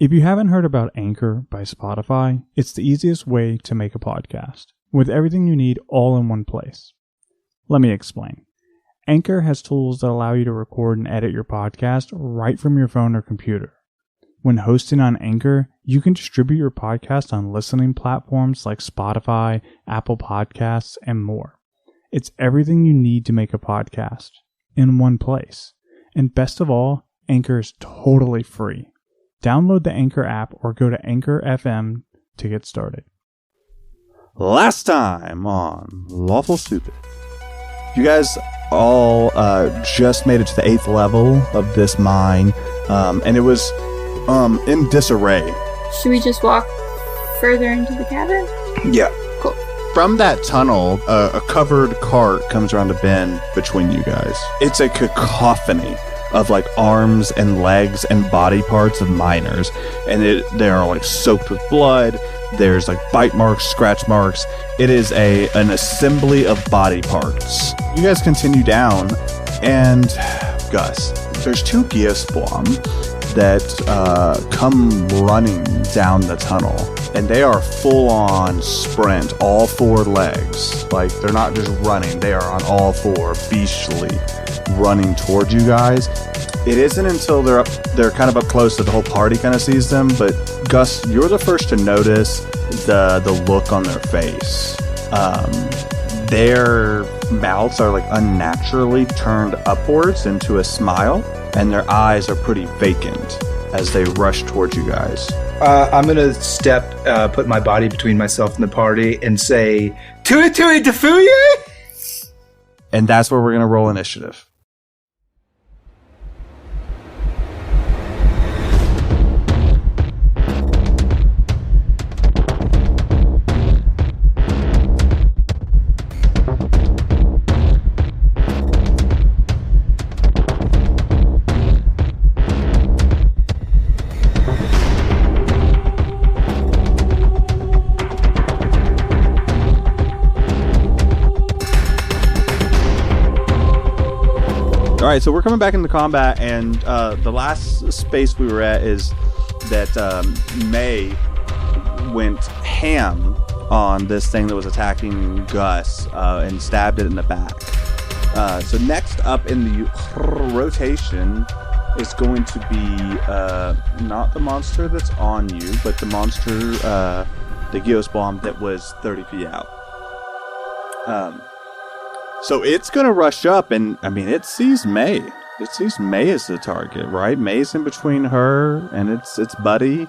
If you haven't heard about Anchor by Spotify, it's the easiest way to make a podcast, with everything you need all in one place. Let me explain. Anchor has tools that allow you to record and edit your podcast right from your phone or computer. When hosting on Anchor, you can distribute your podcast on listening platforms like Spotify, Apple Podcasts, and more. It's everything you need to make a podcast in one place. And best of all, Anchor is totally free. Download the Anchor app or go to Anchor FM to get started. Last time on Lawful Stupid, you guys all just made it to the 8th level of this mine, and it was in disarray. Should we just walk further into the cavern? Yeah. Cool. From that tunnel, a covered cart comes around a bend between you guys. It's a cacophony of like arms and legs and body parts of miners, and they are like soaked with blood. There's like bite marks, scratch marks. It is an assembly of body parts. You guys continue down, and Gus, there's 2 Geosplam that come running down the tunnel, and they are full on sprint, all 4 legs. Like, they're not just running, they are on all 4, beastly, running toward you guys. It isn't until they're kind of up close that the whole party kind of sees them, but Gus, you're the first to notice the look on their face. Their mouths are like unnaturally turned upwards into a smile, and their eyes are pretty vacant as they rush towards you guys. I'm gonna put my body between myself and the party and say, "Tui tui defuye!" And that's where we're gonna roll initiative. Alright, so we're coming back into combat, and the last space we were at is that May went ham on this thing that was attacking Gus and stabbed it in the back. So next up in the rotation is going to be not the monster that's on you, but the monster, the Geosplam that was 30 feet out. So it's going to rush up, and, I mean, it sees May. It sees May as the target, right? May's in between her and its buddy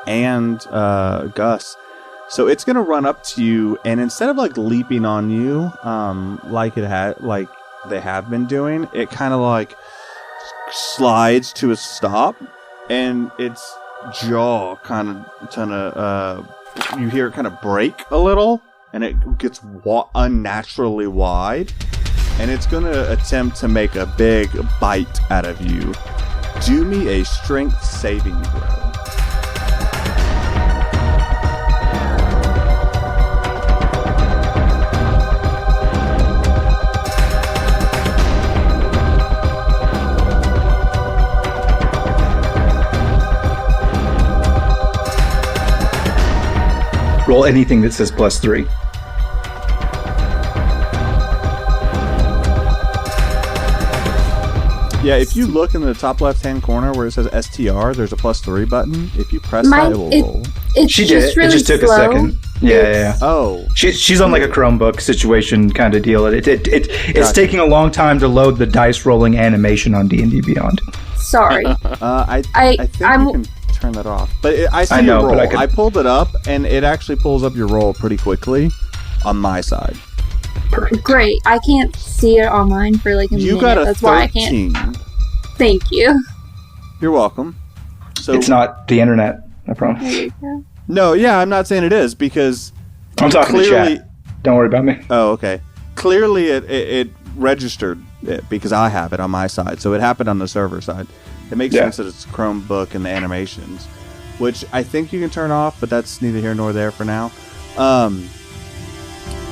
and Gus. So it's going to run up to you, and instead of, like, leaping on you like they have been doing, it kind of, like, slides to a stop, and its jaw kind of you hear it kind of break a little, and it gets unnaturally wide, and it's going to attempt to make a big bite out of you. Do me a strength saving throw. Roll anything that says +3. Yeah, if you look in the top left-hand corner where it says STR, there's a +3 button. If you press that, it will roll. She did it. Really, it just took a second. Yeah. Oh. She's on like a Chromebook situation kind of deal. It's taking a long time to load the dice rolling animation on D&D Beyond. Sorry. I think you can turn that off. But I see your roll. I pulled it up, and it actually pulls up your roll pretty quickly on my side. Perfect. Great. I can't see it on mine for like a minute. You got a That's 13. why I can't. Thank you. You're welcome. So it's not the internet, I promise. There you go. No, yeah, I'm not saying it is, because I'm talking to chat. Don't worry about me. Oh, okay. Clearly it registered it because I have it on my side, so it happened on the server side. It makes sense that it's Chromebook and the animations, which I think you can turn off, but that's neither here nor there for now.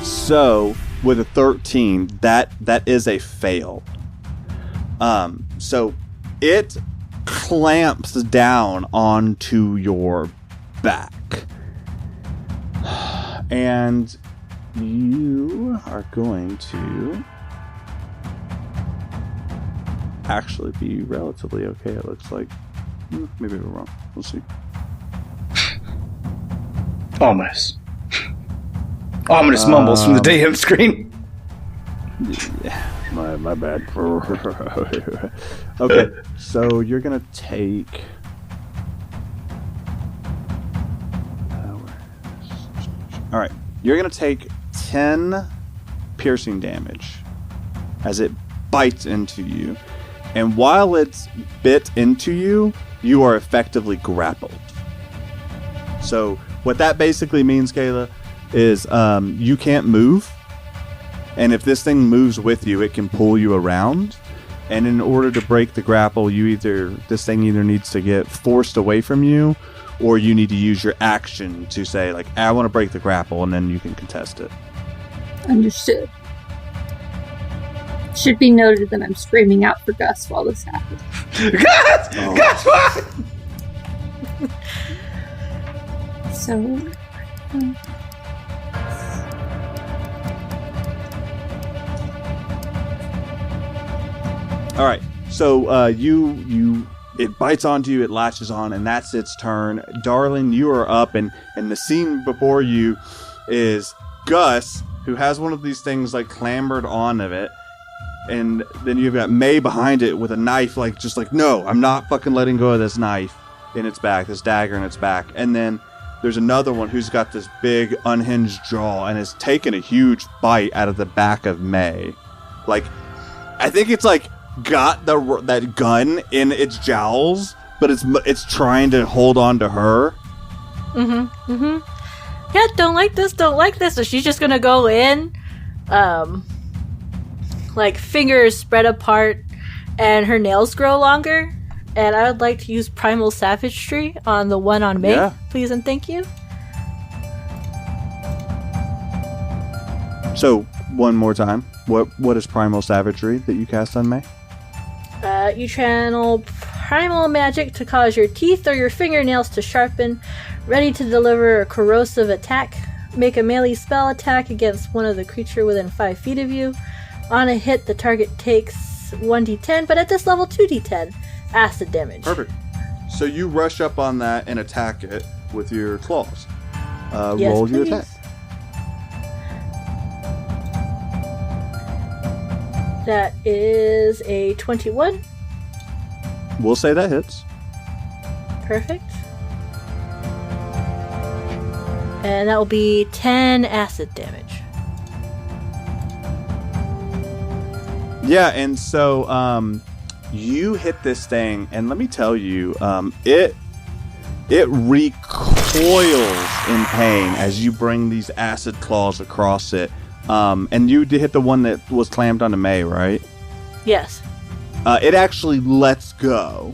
So with a 13, that is a fail. So it clamps down onto your back. And you are going to actually be relatively okay, it looks like. Maybe we're wrong. We'll see. Ominous. Ominous mumbles from the DM screen. Yeah, my bad. Okay, so you're gonna take. All right, you're gonna take 10 piercing damage as it bites into you, and while it's bit into you, you are effectively grappled. So what that basically means, Kayla, is you can't move. And if this thing moves with you, it can pull you around. And in order to break the grapple, this thing either needs to get forced away from you, or you need to use your action to say, like, I want to break the grapple, and then you can contest it. Understood. Should be noted that I'm screaming out for Gus while this happens. Gus! Oh. Gus, what? So... All right, so it bites onto you, it latches on, and that's its turn. Darling, you are up, and the scene before you is Gus, who has one of these things like clambered onto it, and then you've got May behind it with a knife, just like, no, I'm not fucking letting go of this knife in its back, this dagger in its back. And then there's another one who's got this big unhinged jaw and has taken a huge bite out of the back of May. Like, I think it's like got that gun in its jowls, but it's trying to hold on to her. Yeah, don't like this. So she's just gonna go in, like fingers spread apart, and her nails grow longer. And I would like to use Primal Savagery on the one on May, please and thank you. So one more time, what is Primal Savagery that you cast on May? You channel primal magic to cause your teeth or your fingernails to sharpen, ready to deliver a corrosive attack. Make a melee spell attack against one of the creature within 5 feet of you. On a hit, the target takes 1d10, but at this level, 2d10 acid damage. Perfect. So you rush up on that and attack it with your claws. Yes, roll your please. attack. That is a 21. We'll say that hits. Perfect. And that will be 10 acid damage. Yeah, and so you hit this thing, and let me tell you, it recoils in pain as you bring these acid claws across it. And you did hit the one that was clamped onto May, right? Yes. It actually lets go.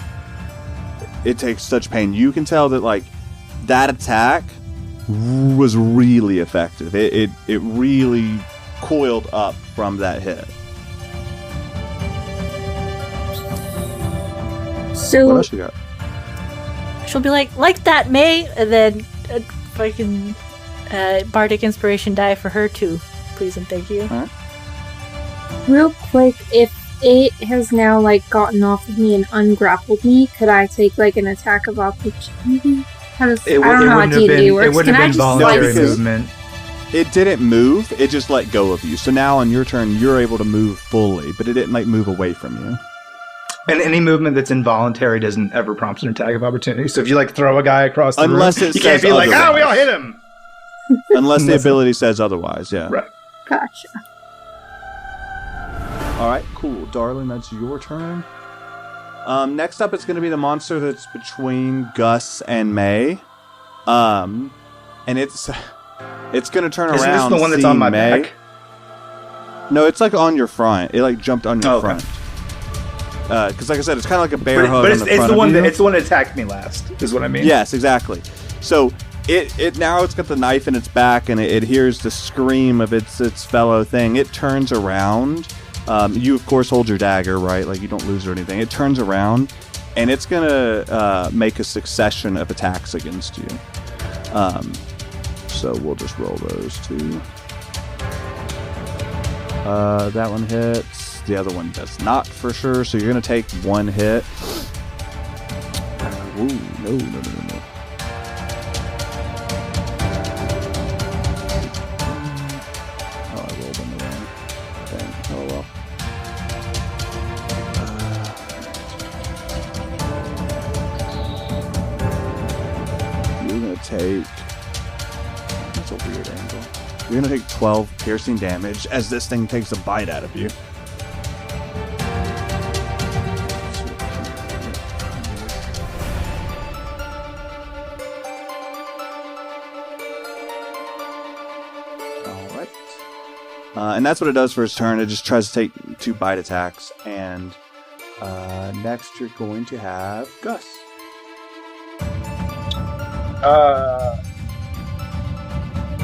It takes such pain. You can tell that, like, that attack was really effective. It really coiled up from that hit. So What else you got? She'll be like that, May, and then fucking Bardic Inspiration die for her too. Please and thank you. All right. real quick, if it has now gotten off of me and ungrappled me, could I take an attack of opportunity? How does I don't know how D&D works. It wouldn't have been voluntary movement. It didn't move. It just let go of you. So now on your turn, you're able to move fully, but it didn't move away from you. And any movement that's involuntary doesn't ever prompt an attack of opportunity. So if you throw a guy across the room, you can't be we all hit him. Unless the ability says otherwise, yeah. Right. Gotcha. All right, cool. Darling, that's your turn. Next up, it's going to be the monster that's between Gus and May. And it's going to turn around. Isn't this the one that's on my May. back? No, it's on your front. It jumped on your front. Because like I said, it's kind of like a bear hug on the front of you. It's the one that attacked me last, is what I mean. Yes, exactly. So it now it's got the knife in its back, and it hears the scream of its fellow thing. It turns around. You of course hold your dagger, right? You don't lose or anything. It turns around, and it's gonna make a succession of attacks against you. So we'll just roll those two. That one hits. The other one does not for sure. So you're gonna take one hit. Ooh, no. Oh, I rolled on the wrong thing. Oh well. You're gonna take. That's a weird angle. You're gonna take 12 piercing damage as this thing takes a bite out of you. Alright. And that's what it does for its turn. It just tries to take 2 bite attacks. And next you're going to have Gus. I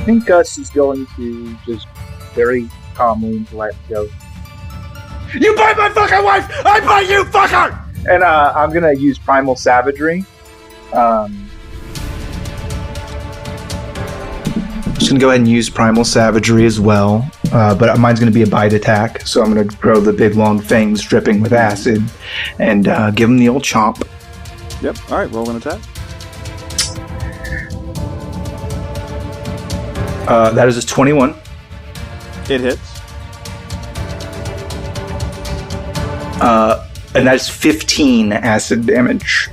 think Gus is going to just very calmly let go. You bite my fucking wife! I bite you, fucker! And I'm gonna use Primal Savagery. Just gonna go ahead and use Primal Savagery as well, but mine's gonna be a bite attack, so I'm gonna grow the big long fangs dripping with acid and give him the old chomp. Yep. All right. Roll an attack. That is a 21. It hits. And that's 15 acid damage.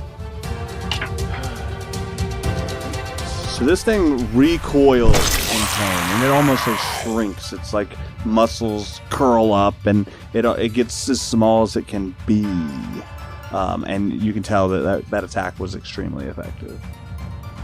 So this thing recoils in pain, and it almost like shrinks. It's like muscles curl up, and it gets as small as it can be. And you can tell that attack was extremely effective.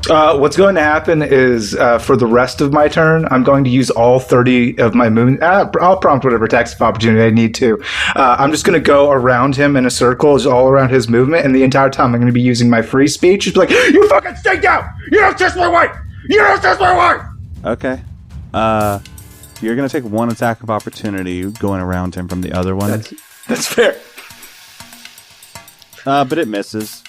What's going to happen is, for the rest of my turn, I'm going to use all 30 of my movement. I'll prompt whatever attacks of opportunity I need to. I'm just going to go around him in a circle, just all around his movement, and the entire time I'm going to be using my free speech. Just like, you fucking stay down! You don't touch my wife! You don't touch my wife! Okay. You're going to take 1 attack of opportunity going around him from the other one. That's fair. But it misses.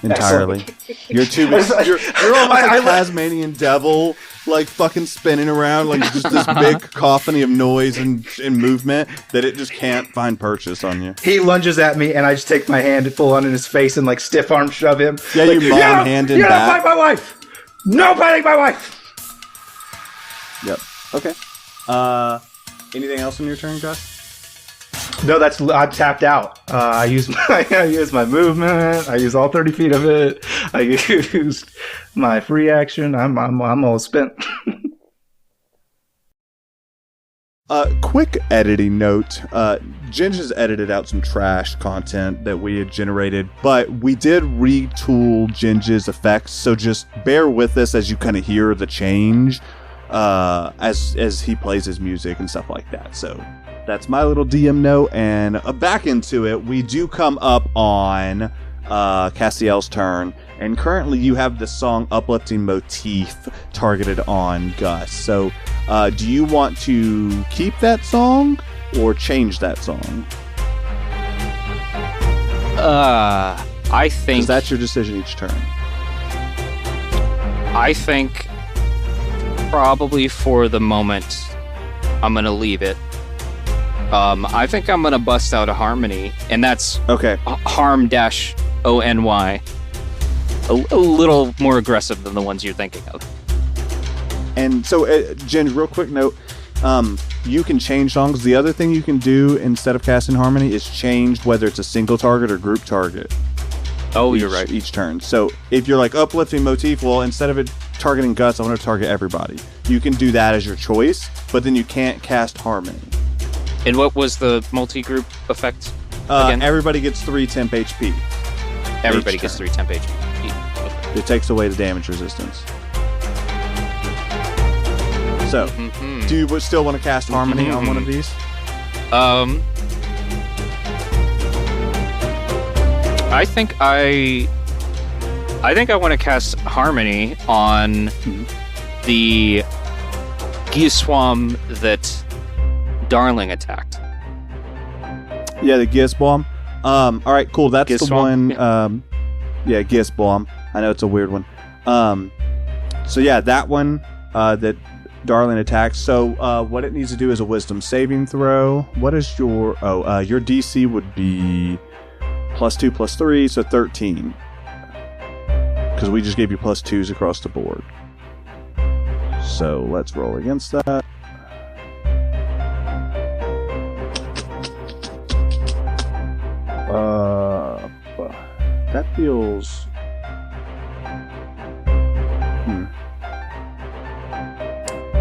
Entirely. You're too big. You're almost like a Tasmanian devil, like fucking spinning around, like just this big cacophony of noise and movement that it just can't find purchase on you. He lunges at me, and I just take my hand full on in his face and like stiff arm shove him. Yeah, like, you mom hand him back. back. You don't bite my wife. No biting my wife. Yep. Okay. Anything else on your turn, Gus? No, I tapped out. I used my movement. I used all 30 feet of it. I used my free action. I'm all spent. Quick editing note. Ginge has edited out some trash content that we had generated, but we did retool Ginge's effects, so just bear with us as you kind of hear the change as he plays his music and stuff like that. So that's my little DM note, and back into it. We do come up on Cassiel's turn, and currently you have the song Uplifting Motif targeted on Gus. So do you want to keep that song or change that song? I think... 'Cause that's your decision each turn. I think probably for the moment I'm going to leave it. I think I'm gonna bust out a harmony, and that's okay. Harm-ONY. A little more aggressive than the ones you're thinking of. And so, Jen, real quick note: you can change songs. The other thing you can do instead of casting harmony is change whether it's a single target or group target. Oh, you're right. Each turn. So if you're like uplifting motif, well, instead of it targeting Gus, I want to target everybody. You can do that as your choice, but then you can't cast harmony. And what was the multi-group effect again? Everybody gets 3 temp HP. Everybody gets 3 temp HP. Okay. It takes away the damage resistance. So, do you still want to cast harmony on one of these? I think I want to cast harmony on the Giswam that Darling attacked. Yeah, the Giswam. All right, cool. That's the one. Yeah. Gisbomb. I know it's a weird one. So yeah, that one that Darling attacks. So what it needs to do is a Wisdom saving throw. What is your... your DC would be +2, +3, so 13. Because we just gave you +2s across the board. So let's roll against that. That feels...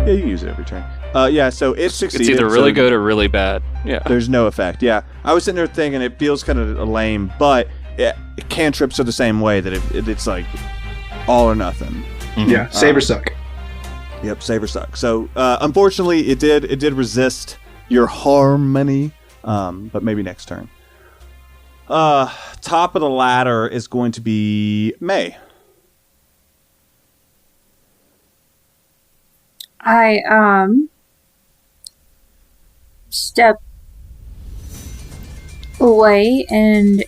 Yeah, you can use it every turn. Yeah, so it succeeded. It's either really good or really bad. Yeah. There's no effect. Yeah. I was sitting there thinking it feels kind of lame, but cantrips are the same way, that it's like all or nothing. Mm-hmm. Yeah, save or suck. Yep, save or suck. So, unfortunately, it did resist your harmony, but maybe next turn. Top of the ladder is going to be May. I step away and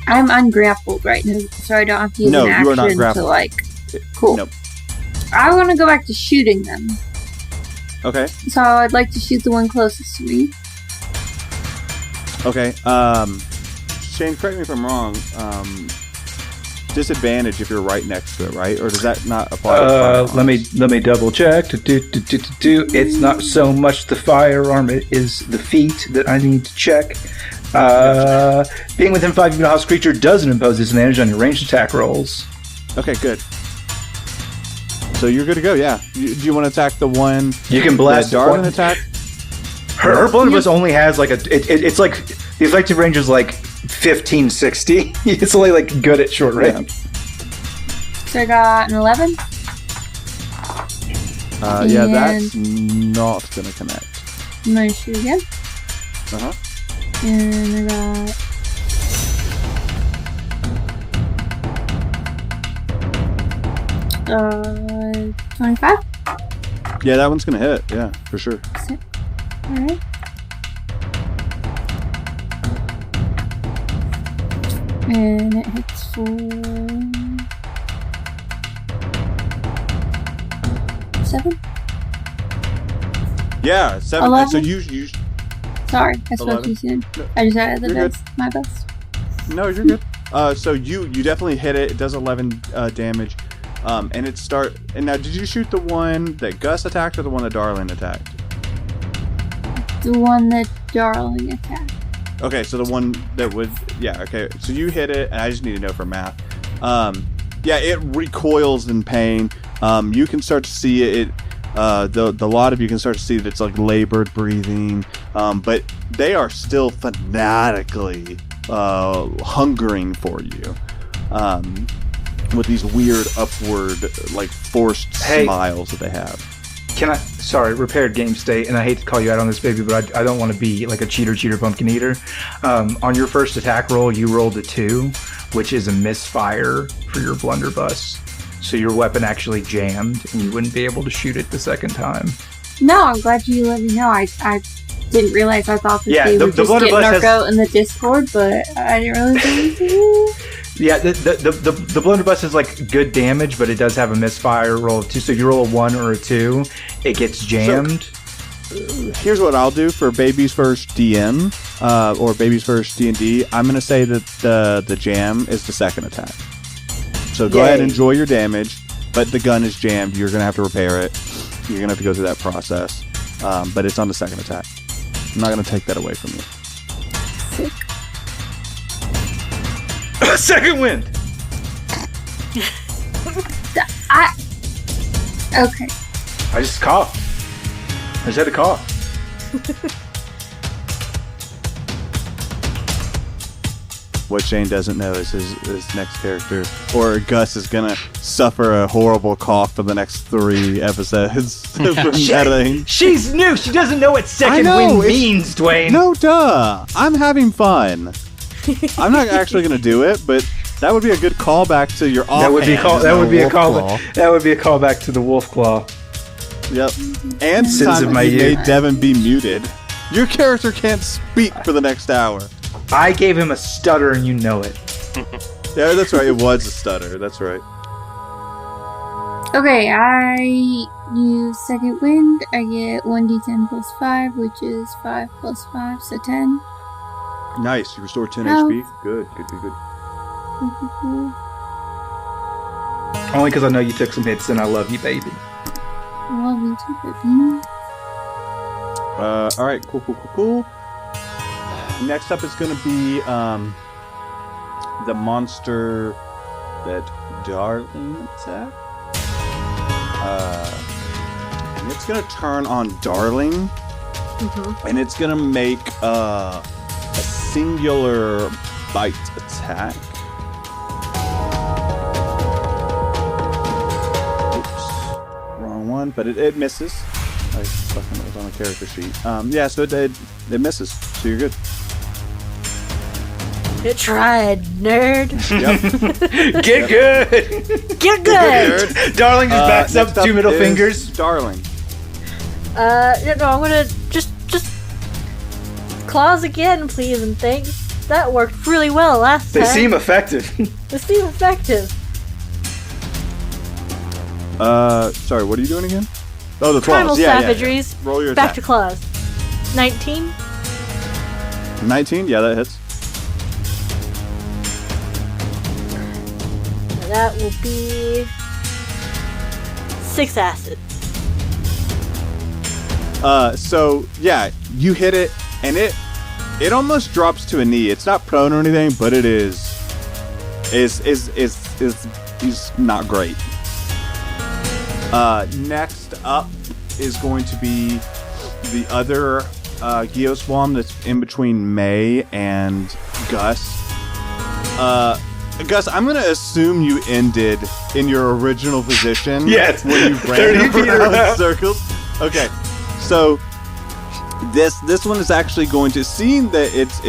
I'm ungrappled right now, so I don't have to use an action to cool. Nope. I want to go back to shooting them. Okay. So I'd like to shoot the one closest to me. Okay. Shane, correct me if I'm wrong. Disadvantage if you're right next to it, right? Or does that not apply to firearms? Let me double check. It's not so much the firearm, it is the feat that I need to check. Being within 5 feet of a hostile creature doesn't impose disadvantage on your ranged attack rolls. Okay, good. So you're good to go, yeah. Do you want to attack the one... You can blast Darwin attack? Her blunderbuss only has like it's like the effective range is like 15, 60. It's only like good at short range. So I got an 11. Yeah, that's not gonna connect. I'm gonna shoot again. Uh-huh. And I got 25. Yeah, that one's gonna hit. Yeah, for sure. Alright. And it hits for 7. Yeah, 7. 11? So you. Sorry, I spoke too soon. I just had the best. My best. No, you're good. So you definitely hit it. It does 11 damage. And it start. And now, did you shoot the one that Gus attacked or the one that Darling attacked? The one that Darling attacked. Okay, so the one that would, yeah, okay. So you hit it, and I just need to know for math. Yeah, it recoils in pain. You can start to see it. The lot of you can start to see that it's like labored breathing, but they are still fanatically hungering for you, with these weird upward, like forced smiles that they have. Can I? Sorry, repaired game state, and I hate to call you out on this, baby, but I don't want to be like a cheater, pumpkin eater. On your first attack roll, you rolled a 2, which is a misfire for your blunderbuss. So your weapon actually jammed, and you wouldn't be able to shoot it the second time. No, I'm glad you let me know. I didn't realize. I thought that they were just getting our goat in the Discord, but I didn't realize anything. Yeah, the blunderbuss is like good damage, but it does have a misfire roll of 2. So if you roll a 1 or a 2, it gets jammed. So, here's what I'll do for Baby's First DM, or Baby's First D&D. I'm going to say that the jam is the second attack. So go ahead and enjoy your damage, but the gun is jammed. You're going to have to repair it. You're going to have to go through that process. But it's on the second attack. I'm not going to take that away from you. Sick. Second wind! Okay. I just coughed. I just had to cough. What Shane doesn't know is his next character, or Gus, is gonna suffer a horrible cough for the next 3 episodes. She's new. She doesn't know what second wind means, Dwayne. No, duh. I'm having fun. I'm not actually gonna do it, but that would be a good callback to your offhand. That would be a callback to the wolf claw. Yep. And Sins of my you youth. made Devin be muted. Your character can't speak for the next hour. I gave him a stutter and you know it. Yeah, that's right. It was a stutter. That's right. Okay, I use Second Wind. I get 1d10 plus 5, which is 5 plus 5, so 10. Nice. You restore 10 Oh. HP. Good. Cool. Only because I know you took some hits and I love you, baby. Love you too, baby. All right. Cool. Next up is going to be the monster that Darling attacked. And it's going to turn on Darling. And it's going to make a singular bite attack. Oops. Wrong one, but it misses. I fucking was on the character sheet. Yeah, so it misses. So you're good. It tried, nerd. Yep. Get good! Get good! Darling just backs up Next 2 middle is fingers. Darling. I'm gonna just claws again, please and thanks. That worked really well last time. They seem effective. They seem effective. Sorry, what are you doing again? Oh, the Primal claws. Yeah. savageries. Roll your Back attack. to claws. 19. 19? Yeah, that hits. That will be 6 acid. So yeah, you hit it, and it almost drops to a knee. It's not prone or anything, but it is not great. Next up is going to be the other Geoswarm that's in between May and Gus. Gus, I'm gonna assume you ended in your original position. Yes, when you 30 feet ran around around. circles. Okay, so this one is actually going to, seeing that its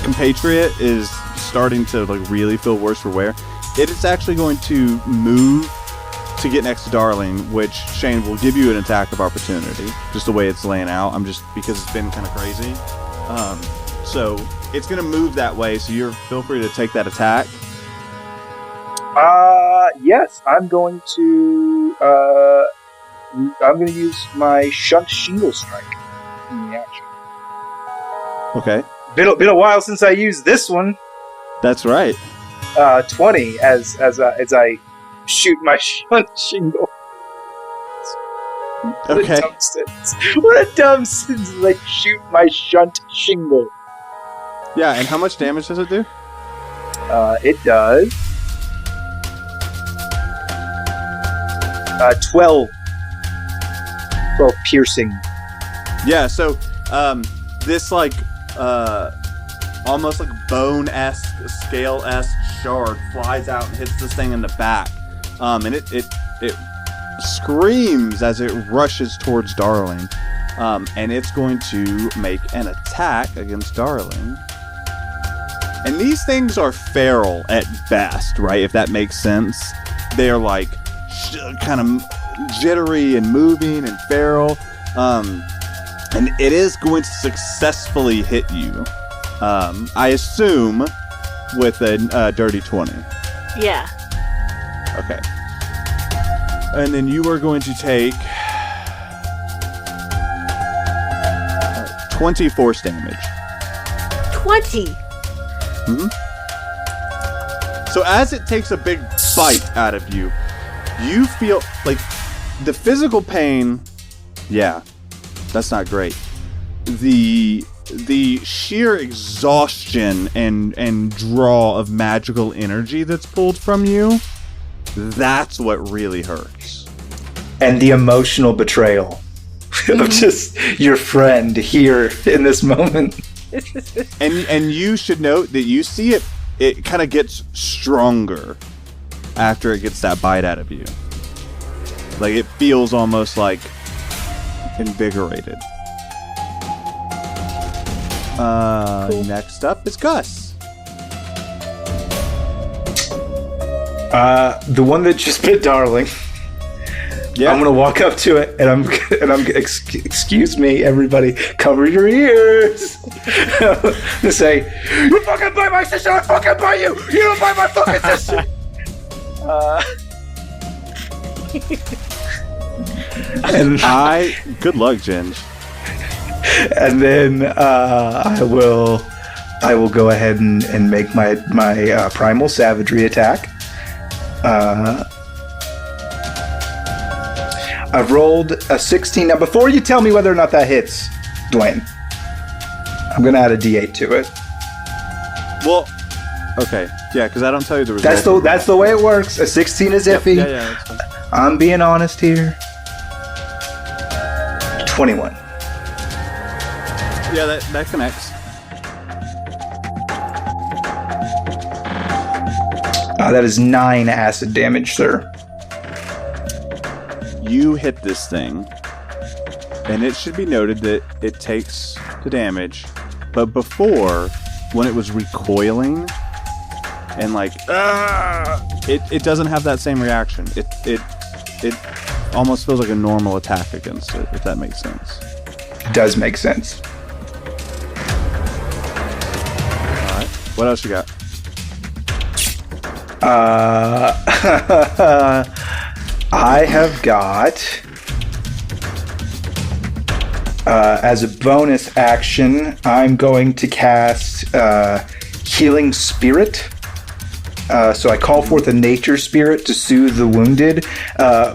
compatriot is starting to like really feel worse for wear. It is actually going to move to get next to Darling, which Shane will give you an attack of opportunity. Just the way it's laying out. Because it's been kind of crazy. So it's going to move that way. So feel free to take that attack. Yes, I'm going to use my Shunt Shingle Strike in the action. Okay, Been a while since I used this one. that's right. 20 as I shoot my Shunt Shingle. Okay. What a dumb sentence! Like shoot my Shunt Shingle. Yeah, and how much damage does it do? It does 12 piercing. Yeah, so this like almost like bone-esque, scale-esque shard flies out and hits this thing in the back. And it screams as it rushes towards Darling. And it's going to make an attack against Darling. And these things are feral at best, right? If that makes sense. They're like kind of jittery and moving and feral. And it is going to successfully hit you. I assume with a dirty 20. Yeah. Okay. And then you are going to take 20 force damage. 20. So as it takes a big bite out of you, you feel like the physical pain. Yeah, that's not great. The sheer exhaustion and draw of magical energy that's pulled from you, that's what really hurts. And the emotional betrayal of just your friend here in this moment. And you should note that you see it kind of gets stronger after it gets that bite out of you. Like it feels almost like invigorated. Cool. Next up is Gus. The one that just bit Darling. I'm gonna walk up to it, and I'm excuse me, everybody, cover your ears. To say, you fucking bite my sister, I fucking bite you. You don't bite my fucking sister. And good luck, Ginge. And then I will go ahead and make my primal savagery attack. I've rolled a 16. Now, before you tell me whether or not that hits, Dwayne, I'm going to add a D8 to it. Well, okay. Yeah, because I don't tell you the result. That's the way it works. A 16 is iffy. Yeah, that's fine. I'm being honest here. 21. Yeah, that connects. That is 9 acid damage, sir. You hit this thing, and it should be noted that it takes the damage, but before, when it was recoiling and like it doesn't have that same reaction. It almost feels like a normal attack against it, if that makes sense. It does make sense. Alright. What else you got? I have got, as a bonus action, I'm going to cast Healing Spirit. So I call forth a nature spirit to soothe the wounded.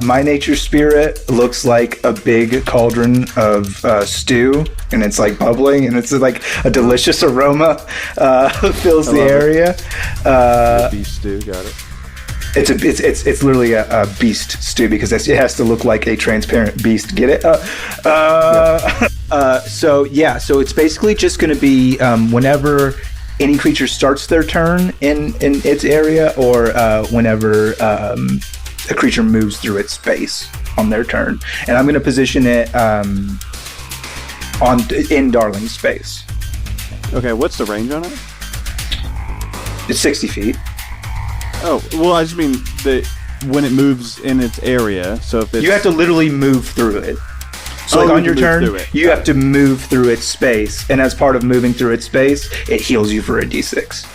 My nature spirit looks like a big cauldron of stew, and it's like bubbling, and it's like a delicious aroma fills the area. Beef stew, got it. It's literally a beast stew because it has to look like a transparent beast. Get it? So it's basically just going to be whenever any creature starts their turn in its area, or whenever a creature moves through its space on their turn, and I'm going to position it in Darling's space. Okay, what's the range on it? It's 60 feet. Oh, well, I just mean when it moves in its area. So if you have to literally move through it. So on your turn, you have to move through its space, and as part of moving through its space, it heals you for a d6.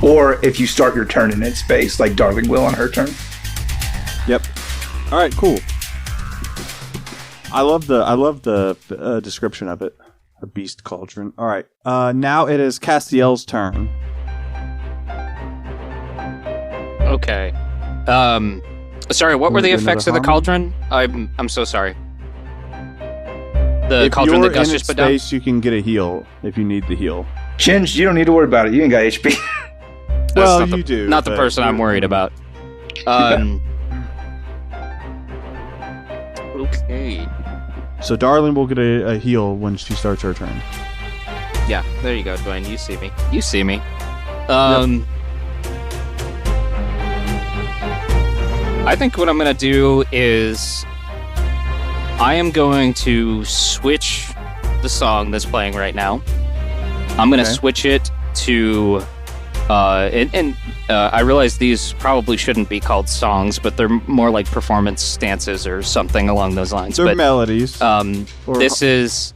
Or if you start your turn in its space, like Darling will on her turn. Yep. All right, cool. I love the description of it. A beast cauldron. All right. Now it is Cassiel's turn. Okay. Sorry, what were the effects of the cauldron? I'm so sorry. The cauldron that Gus just put down? You can get a heal if you need the heal. Ginge, you don't need to worry about it. You ain't got HP. Well, you do. Not the person I'm worried about. Okay. So Darling will get a heal when she starts her turn. Yeah, there you go, Dwayne. You see me. You see me. I think what I'm going to do is I am going to switch the song that's playing right now. I'm going to switch it to... I realize these probably shouldn't be called songs, but they're more like performance stances or something along those lines. They're melodies. This is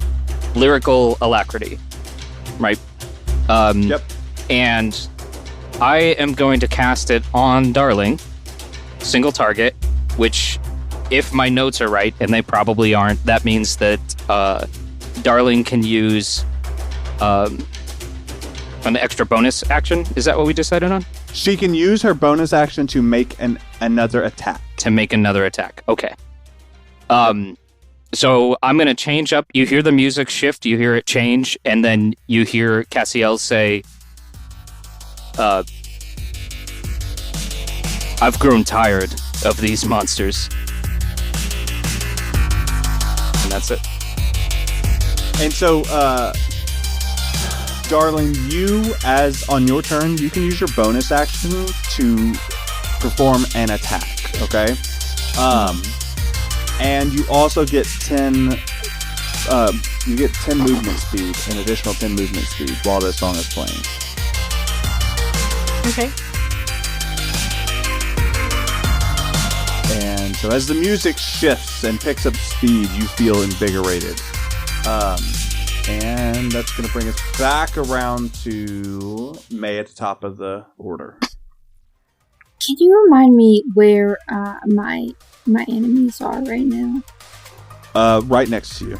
lyrical alacrity, right? Yep. And I am going to cast it on Darling, single target, which, if my notes are right, and they probably aren't, that means that Darling can use an extra bonus action. Is that what we decided on? She can use her bonus action to make another attack. To make another attack. Okay. So I'm going to change up. You hear the music shift, you hear it change, and then you hear Cassiel say, I've grown tired of these monsters. And that's it. And so, Darling, you, as on your turn, you can use your bonus action to perform an attack, okay? And you also get 10 movement speed, an additional 10 movement speed while this song is playing. Okay. And so as the music shifts and picks up speed, you feel invigorated. And that's going to bring us back around to May at the top of the order. Can you remind me where my enemies are right now? Right next to you.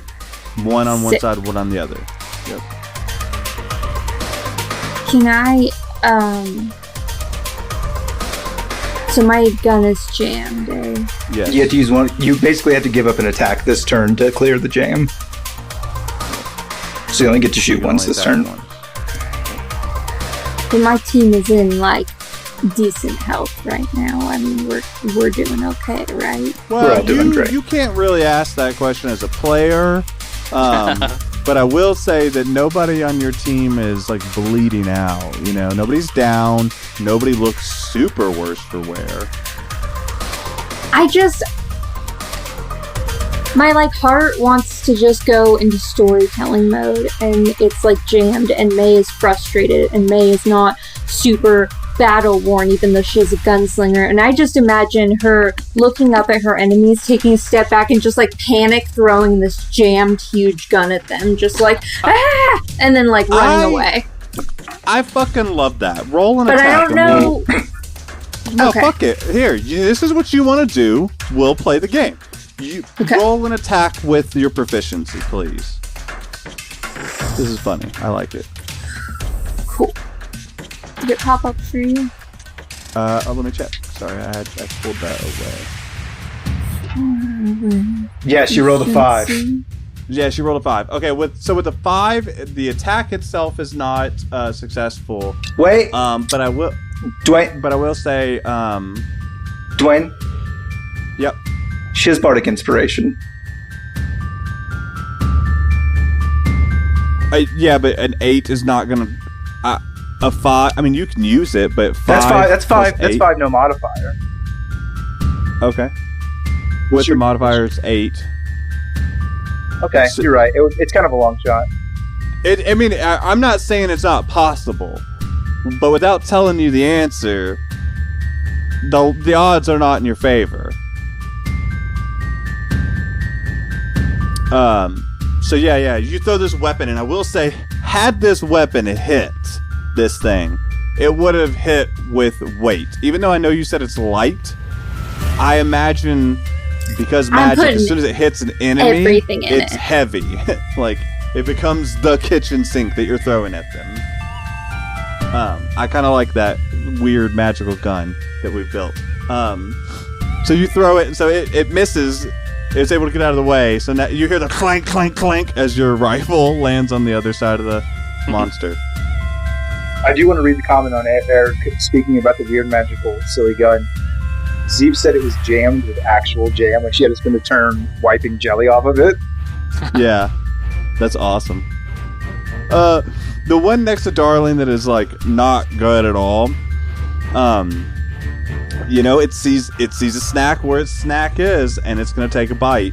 One on one side, one on the other. Yep. Can I, so my gun is jammed, eh? Yes. You have to use one. You basically have to give up an attack this turn to clear the jam. So you only get to shoot once this turn. But my team is in, like, decent health right now. I mean, we're doing okay, right? Well, we're all doing great. You can't really ask that question as a player. But I will say that nobody on your team is, like, bleeding out. You know, nobody's down. Nobody looks super worse for wear. My, like, heart wants to just go into storytelling mode, and it's, like, jammed, and May is frustrated, and May is not super battle-worn, even though she is a gunslinger, and I just imagine her looking up at her enemies, taking a step back, and just, like, panic throwing this jammed huge gun at them, just like, ah! And then, like, running away. I fucking love that. Roll an but attack. I don't know... No, okay. Fuck it. Here, this is what you want to do. We'll play the game. You roll an attack with your proficiency, please. This is funny. I like it. Cool. Did it pop up for you? Let me check. Sorry, I pulled that away. Yeah, she rolled a 5. Yeah, she rolled a 5. Okay, with the 5, the attack itself is not successful. Wait. But I will. Dwayne. But I will say. Dwayne. Yep. She has bardic inspiration. Yeah, but an 8 is not gonna. A 5. I mean, you can use it, but 5. That's 5. That's 5. No modifier. Okay. With your modifiers 8. Okay, So, you're right. It's kind of a long shot. I mean, I'm not saying it's not possible, but without telling you the answer, the odds are not in your favor. So yeah, you throw this weapon, and I will say, had this weapon hit this thing, it would have hit with weight. Even though I know you said it's light, I imagine because magic, as soon as it hits an enemy, it's heavy. Like, it becomes the kitchen sink that you're throwing at them. I kind of like that weird magical gun that we've built. So you throw it, so it misses. It's able to get out of the way, so now you hear the clank, clank, clank as your rifle lands on the other side of the monster. I do want to read the comment on Eric speaking about the weird magical silly gun. Zeep said it was jammed with actual jam, like she had to spend a turn wiping jelly off of it. Yeah, that's awesome. The one next to Darling that is, like, not good at all. You know, it sees a snack where its snack is, and it's gonna take a bite.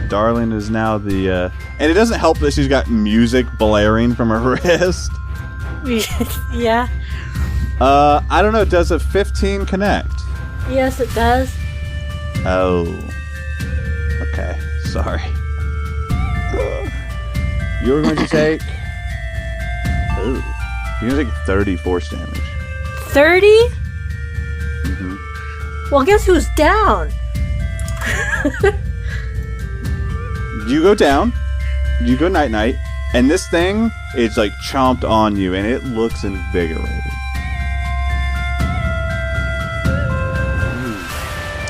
Darling is now the and it doesn't help that she's got music blaring from her wrist. Yeah. I don't know. Does a 15 connect? Yes, it does. Oh. Okay. Sorry. You're going to take. Ooh. You're going to take 30 force damage. 30? Mm-hmm. Well, guess who's down? You go down. You go night-night. And this thing is, like, chomped on you, and it looks invigorated.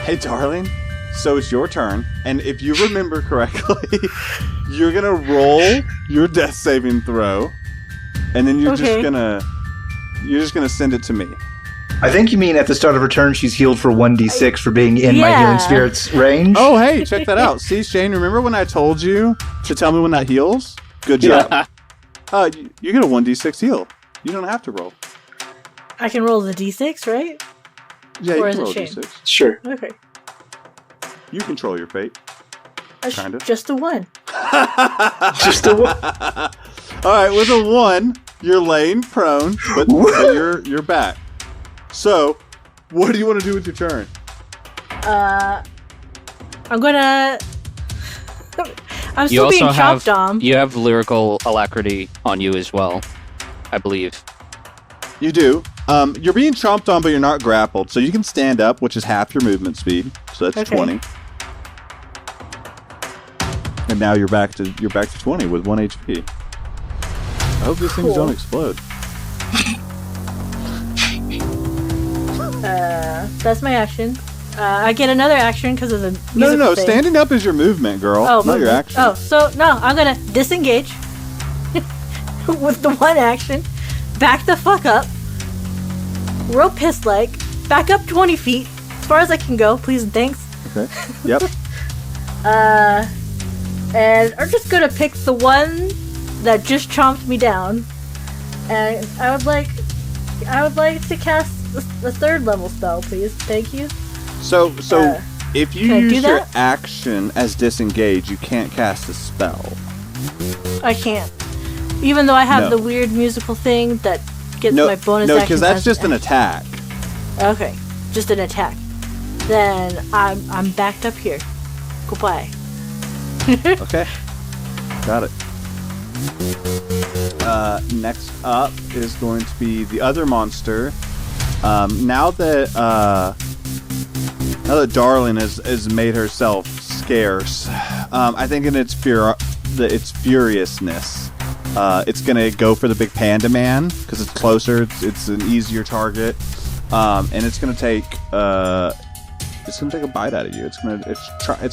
Hey, darling. So it's your turn, and if you remember correctly, you're gonna roll your death saving throw, and then you're just gonna send it to me. I think you mean at the start of her turn, she's healed for 1d6 for being in my healing spirit's range. Oh, hey, check that out. See, Shane, remember when I told you to tell me when that heals? Good job. Yeah. You get a 1d6 heal. You don't have to roll. I can roll the d6, right? Yeah, or you can roll is it d6. Sure. Okay. You control your fate. Kind of. Just a 1. Just a 1. All right, with a 1, you're laying prone, but you're back. So, what do you want to do with your turn? I'm gonna. I'm still being chopped on. You have lyrical alacrity on you as well, I believe. You do. You're being chomped on, but you're not grappled, so you can stand up, which is half your movement speed. So that's 20. And now you're back to 20 with 1 HP. I hope these things don't explode. That's my action. I get another action because of the musical No. thing. Standing up is your movement, girl. Oh, not your action. Oh, so no, I'm gonna disengage with the one action, back the fuck up, real pissed like, back up 20 feet, as far as I can go, please and thanks. Okay. Yep. And I'm just gonna pick the one that just chomped me down, and I would like to cast the third level spell, please. Thank you. So if you use your that? action as disengage, you can't cast a spell. I can't, even though I have No. the weird musical thing that gets No, my bonus no, action. because that's as just an attack. Okay, just an attack. Then I'm backed up here. Goodbye. Okay. Got it. Next up is going to be the other monster. Now that Darling has made herself scarce, I think in its furiousness, it's gonna go for the big panda man because it's closer. It's an easier target, and it's gonna take a bite out of you. It's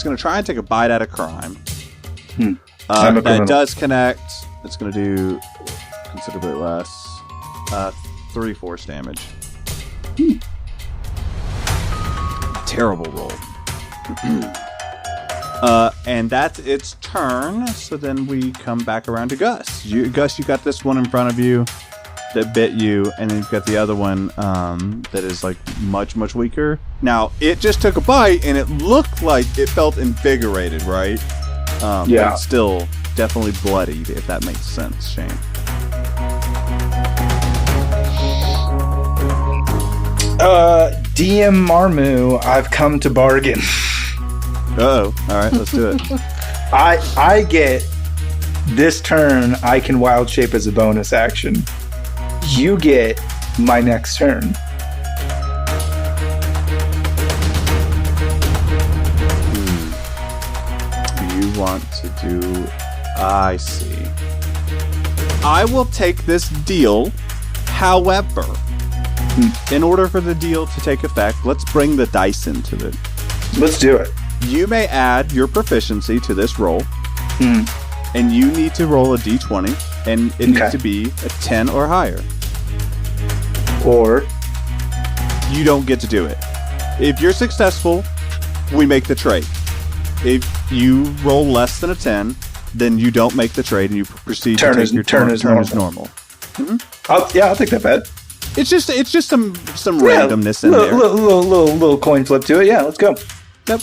gonna try and take a bite out of Crime. That does connect. It's gonna do considerably less. 3 force damage. Terrible roll. And that's its turn. So then we come back around to Gus. Gus, you got this one in front of you that bit you, and then you've got the other one that is like much weaker. Now it just took a bite, and it looked like it felt invigorated, right? But it's still definitely bloodied, if that makes sense, Shane. DM Marmu, I've come to bargain. Uh-oh. All right, let's do it. I get this turn, I can wild shape as a bonus action. You get my next turn. You want to do... I see. I will take this deal. However, in order for the deal to take effect, let's bring the dice into it. Let's do it. You may add your proficiency to this roll, and you need to roll a d20, and it needs to be a 10 or higher. Or you don't get to do it. If you're successful, we make the trade. If you roll less than a 10, then you don't make the trade, and you proceed to take your turn as normal. Mm-hmm. I'll take that bet. It's just some randomness in there. Little coin flip to it. Yeah, let's go. Yep.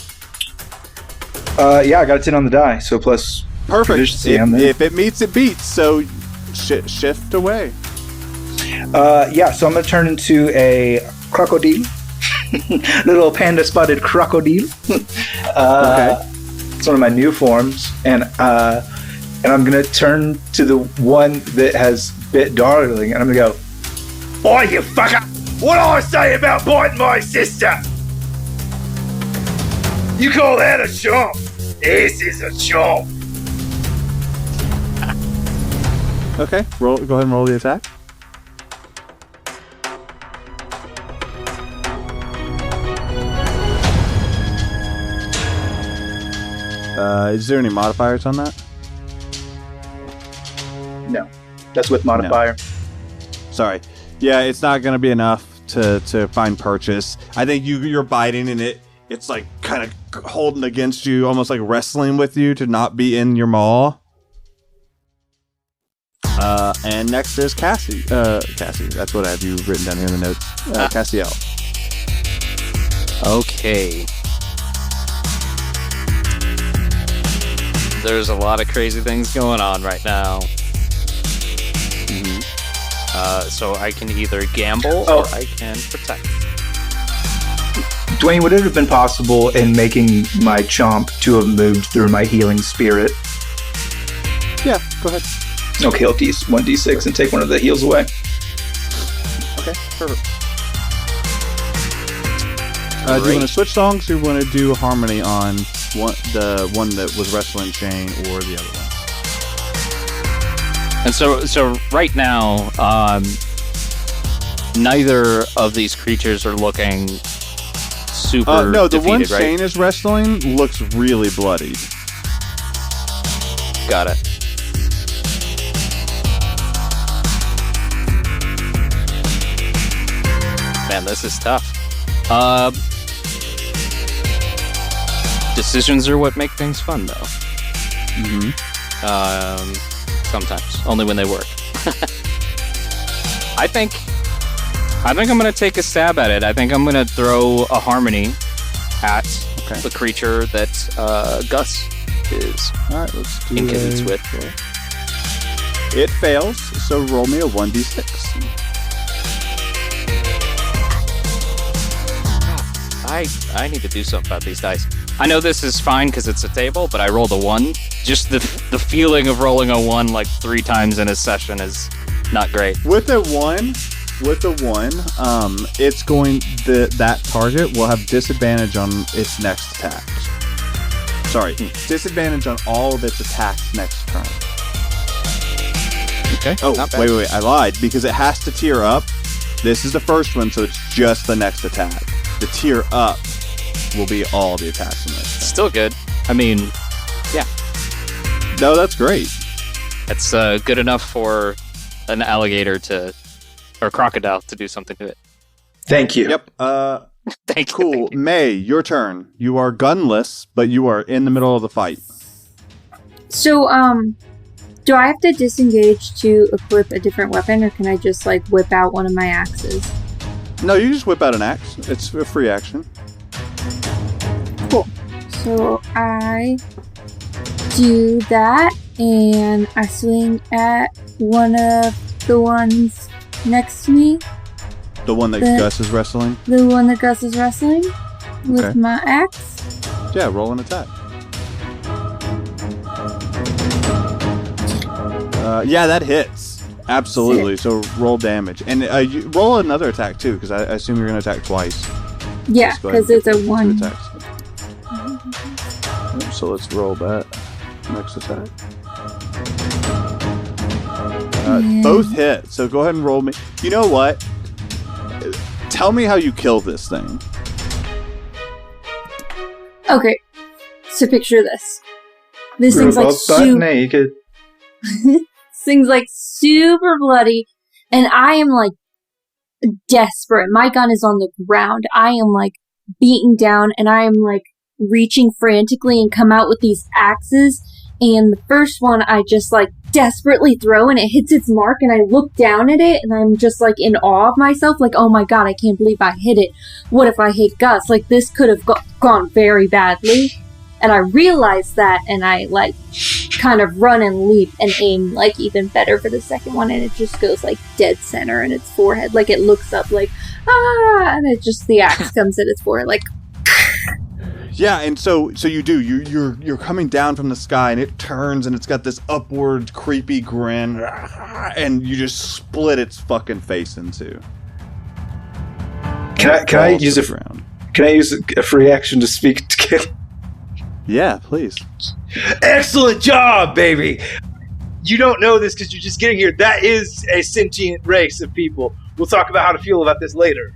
I got a 10 on the die, so plus perfect. If it meets, it beats. So shift away. So I'm gonna turn into a crocodile, little panda-spotted crocodile. Okay. It's one of my new forms, and I'm gonna turn to the one that has bit Darling, and I'm gonna go, "Oi, you fucker! What do I say about biting my sister? You call that a chomp? This is a chomp." Okay, go ahead and roll the attack. Is there any modifiers on that? No, that's with modifier. No. Sorry. Yeah, it's not going to be enough to find purchase. I think you're biting, and it's like kind of holding against you, almost like wrestling with you to not be in your maw. And next is Cassie. Cassie, that's what I have you written down here in the notes. Cassiel. Okay. There's a lot of crazy things going on right now. So I can either gamble or I can protect. Dwayne, would it have been possible in making my chomp to have moved through my healing spirit? Yeah, go ahead. Okay, I'll 1d6 and take one of the heals away. Okay, perfect. Do you want to switch songs, or you want to do harmony on the one that was wrestling Shane or the other one? And so right now, neither of these creatures are looking super no, the defeated, one right? Shane is wrestling looks really bloodied. Got it. Man, this is tough. Decisions are what make things fun, though. Mm-hmm. Sometimes. Only when they work. I think I'm going to take a stab at it. I think I'm going to throw a harmony at the creature that Gus is Alright, let's do in cahoots with. It fails, so roll me a 1d6. I need to do something about these dice. I know this is fine because it's a table, but I rolled a 1. Just the feeling of rolling a 1 like 3 times in a session is not great. With a 1, it's going that target will have disadvantage on its next attack. Sorry, disadvantage on all of its attacks next turn. Okay. Oh, not bad. wait, I lied because it has to tier up. This is the first one, so it's just the next attack. The tier up will be all the attacks in this. Still good. I mean, yeah. No, that's great. It's good enough for an alligator or crocodile to do something to it. Thank you. Yep. Thank you. Cool. Thank you. May, your turn. You are gunless, but you are in the middle of the fight. So, do I have to disengage to equip a different weapon, or can I just, whip out one of my axes? No, you just whip out an axe. It's a free action. Cool. So, I do that, and I swing at one of the ones next to me. The one that Gus is wrestling? The one that Gus is wrestling with Okay. my axe. Yeah, roll an attack. Yeah, that hits. Absolutely. So roll damage. And you roll another attack, too, because I assume you're going to attack twice. Yeah, Just go ahead because and it's a do one. two attacks. So let's roll that next attack. Both hit. So go ahead and roll me. You know what? Tell me how you kill this thing. Okay, so picture this. This We're thing's like both butt super. naked. This thing's like super bloody, and I am like desperate. My gun is on the ground. I am like beaten down, and I am like reaching frantically and come out with these axes. And the first one I just like desperately throw, and it hits its mark, and I look down at it, and I'm just like in awe of myself, like, oh my god, I can't believe I hit it. What if I hit Gus? Like, this could have gone very badly. And I realized that, and I like kind of run and leap and aim like even better for the second one, and it just goes like dead center in its forehead. Like, it looks up like, and it just, the axe comes at its forehead like. Yeah, and so you do. You're coming down from the sky, and it turns, and it's got this upward, creepy grin, and you just split its fucking face in two. Can I use a free action to speak to Kid? Yeah, please. Excellent job, baby! You don't know this because you're just getting here. That is a sentient race of people. We'll talk about how to feel about this later.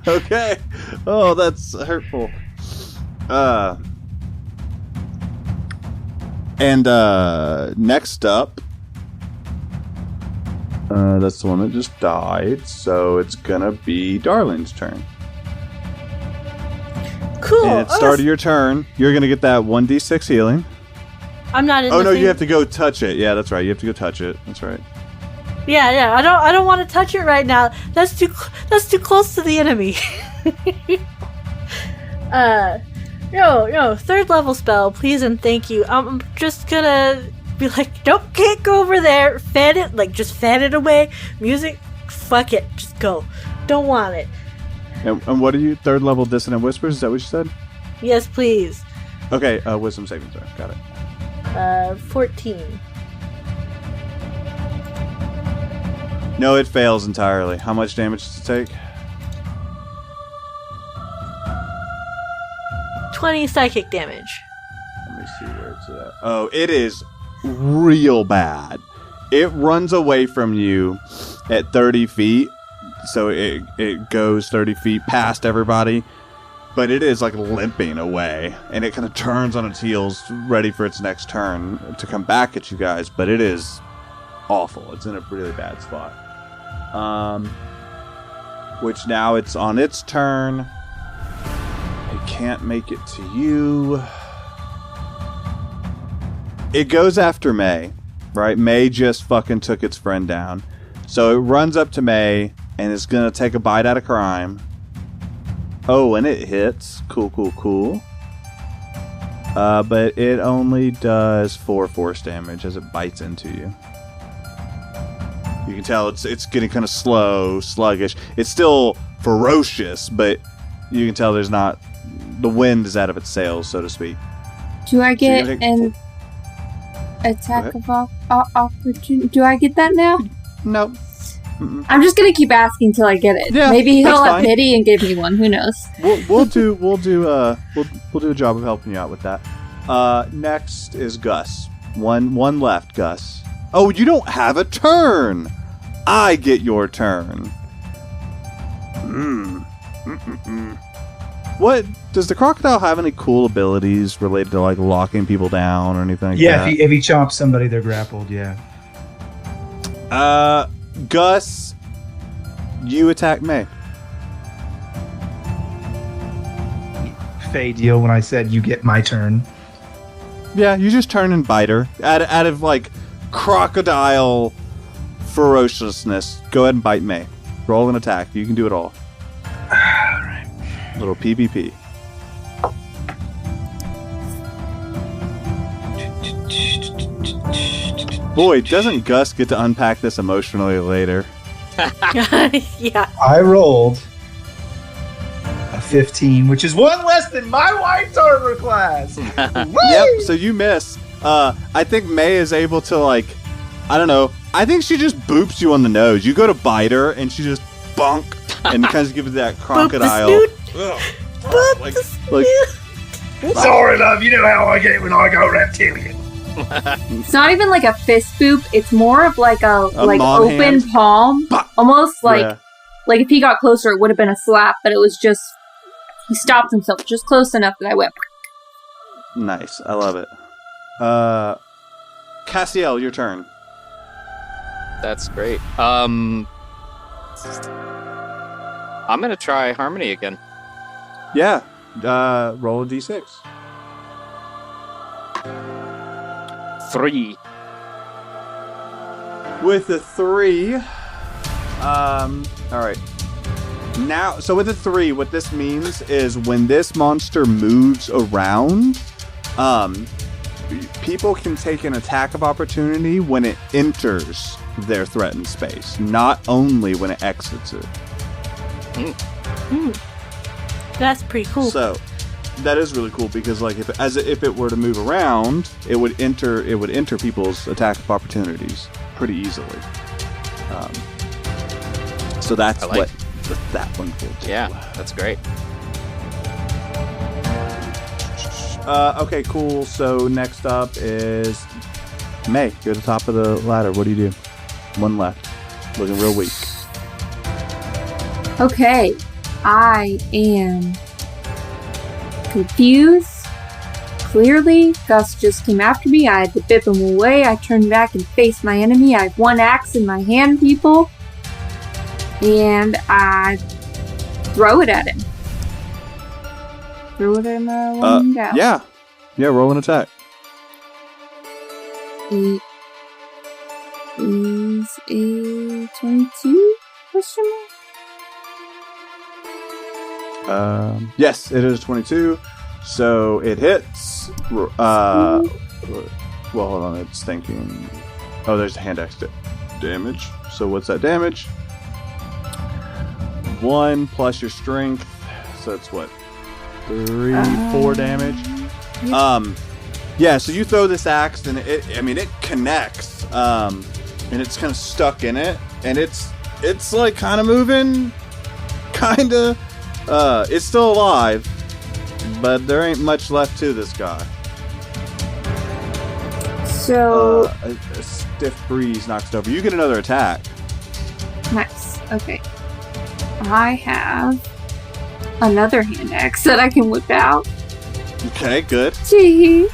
Okay. Oh, that's hurtful. And next up, that's the one that just died, so it's gonna be Darling's turn. Cool. And at the start of your turn, you're gonna get that 1d6 healing. I'm not in Oh the no, thing. you have to go touch it. Yeah, that's right. You have to go touch it. That's right. Yeah. I don't want to touch it right now. That's too close to the enemy. Third level spell, please and thank you. I'm just gonna Be like, nope, can't go over there. Fan it, like, just fan it away. Music, fuck it, just go. Don't want it. And what are you? 3rd level Dissonant Whispers? Is that what you said? Yes, please. Okay, wisdom saving throw. Got it. 14. No, it fails entirely. How much damage does it take? 20 psychic damage. Let me see where it's at. Oh, it is real bad. It runs away from you at 30 feet. So it goes 30 feet past everybody. But it is like limping away. And it kind of turns on its heels, ready for its next turn to come back at you guys. But it is awful. It's in a really bad spot. Which now it's on its turn. It can't make it to you. It goes after May, right? May just fucking took its friend down. So it runs up to May and is gonna take a bite out of crime. Oh, and it hits. Cool. But it only does 4 force damage as it bites into you. You can tell it's getting kind of slow, sluggish. It's still ferocious, but you can tell there's not... The wind is out of its sails, so to speak. Do I get an attack of opportunity? Do I get that now? Nope. I'm just gonna keep asking till I get it. Yeah, maybe he'll have fine. pity and give me one. Who knows? We'll do a job of helping you out with that. Next is Gus. One left, Gus. Oh, you don't have a turn. I get your turn. What does the crocodile have any cool abilities related to like locking people down or anything like that? if he chomps somebody, they're grappled. Yeah. Gus, you attack May. Fey deal when I said you get my turn. Yeah, you just turn and bite her. Out of like crocodile ferociousness. Go ahead and bite May. Roll an attack. You can do it all. Alright. Little PvP. Boy, doesn't Gus get to unpack this emotionally later? Yeah. I rolled a 15, which is one less than my wife's armor class. Yep, so you miss. I think May is able to, like, I don't know. I think she just boops you on the nose. You go to bite her, and she just bonk, and kind of gives that crocodile. Boop like, the snoot. Sorry, love. You know how I get when I go reptilian. It's not even like a fist boop. It's more of like a like mom open hand. palm, almost like Yeah. like if he got closer, it would have been a slap. But it was just he stopped himself just close enough that I went. Nice. I love it. Cassiel, your turn. That's great. I'm gonna try Harmony again. Yeah. Roll a d6. 3. With the 3, alright. Now, so with the 3, what this means is when this monster moves around, people can take an attack of opportunity when it enters their threatened space, not only when it exits it. That's pretty cool. So, that is really cool because, like, if it were to move around, it would enter people's attack of opportunities pretty easily. So that's what that one will do. Yeah, that's great. Okay, cool. So next up is May. You're at the top of the ladder. What do you do? One left. Looking real weak. Okay, I am confused. Clearly, Gus just came after me. I had to bip him away. I turned back and faced my enemy. I have one axe in my hand, people. And I throw it at him. Throw it at him one down. Yeah. Yeah, roll an attack. It is a 22? Question mark? Yes, it is 22. So it hits. Well, hold on. It's thinking. Oh, there's the hand axe damage. So what's that damage? 1 plus your strength. So that's what? 3, 4 damage. Yeah. So you throw this axe, and it connects. And it's kind of stuck in it, and it's like kind of moving, kind of. It's still alive, but there ain't much left to this guy. So a stiff breeze knocks it over. You get another attack. nice. Okay. I have another hand axe that I can whip out. Okay, good. Gee.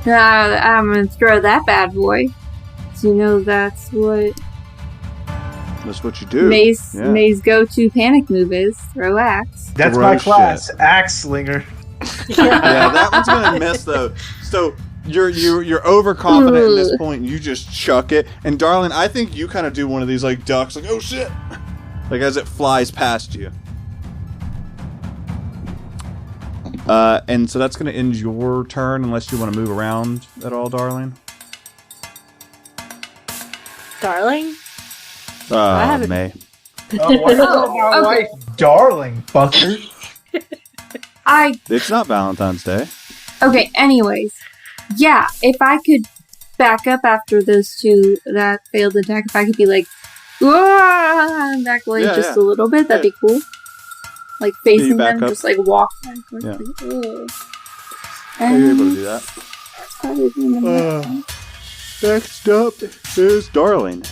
I'm gonna throw that bad boy. So that's what That's what you do. May's go-to panic move is throw axe. That's Throw my class, shit. axe slinger. Yeah, that one's gonna miss though. So you're overconfident at this point, and you just chuck it. And darling, I think you kind of do one of these like ducks, like oh shit, like as it flies past you. And so that's gonna end your turn, unless you want to move around at all, darling. Darling? I haven't- May. Oh, why call my wife darling, fucker? It's not Valentine's Day. Okay, anyways. Yeah, if I could back up after those two that failed attack, if I could be like, "Whoa," back away just a little bit, that'd be cool. Like facing them, up. just like walk backwards. Yeah. Like, "Ugh." You're able to do that. Probably doing that. Next up is darling.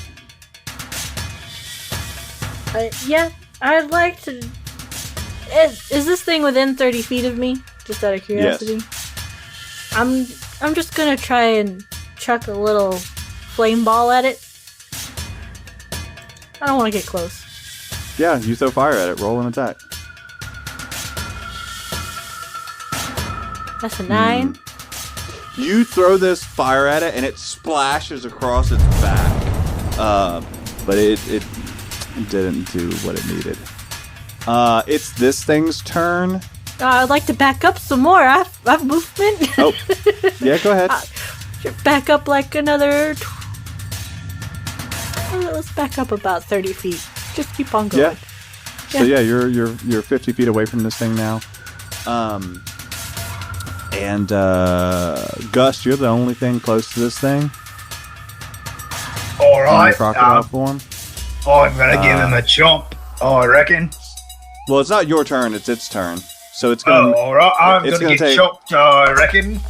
Yeah, I'd like to... Is this thing within 30 feet of me? Just out of curiosity? Yes. I'm just gonna try and chuck a little flame ball at it. I don't want to get close. Yeah, you throw fire at it. Roll an attack. That's a 9. You throw this fire at it, and it splashes across its back. But it didn't do what it needed. It's this thing's turn. I'd like to back up some more. I've movement. Oh, yeah, go ahead. Back up like another... let's back up about 30 feet. Just keep on going. Yeah. So yeah, you're 50 feet away from this thing now. And Gus, you're the only thing close to this thing. All In right, crocodile form. I'm gonna give him a chomp. I reckon. Well, it's not your turn; it's its turn. So it's gonna. All right, I'm it's gonna get take- chopped. I reckon.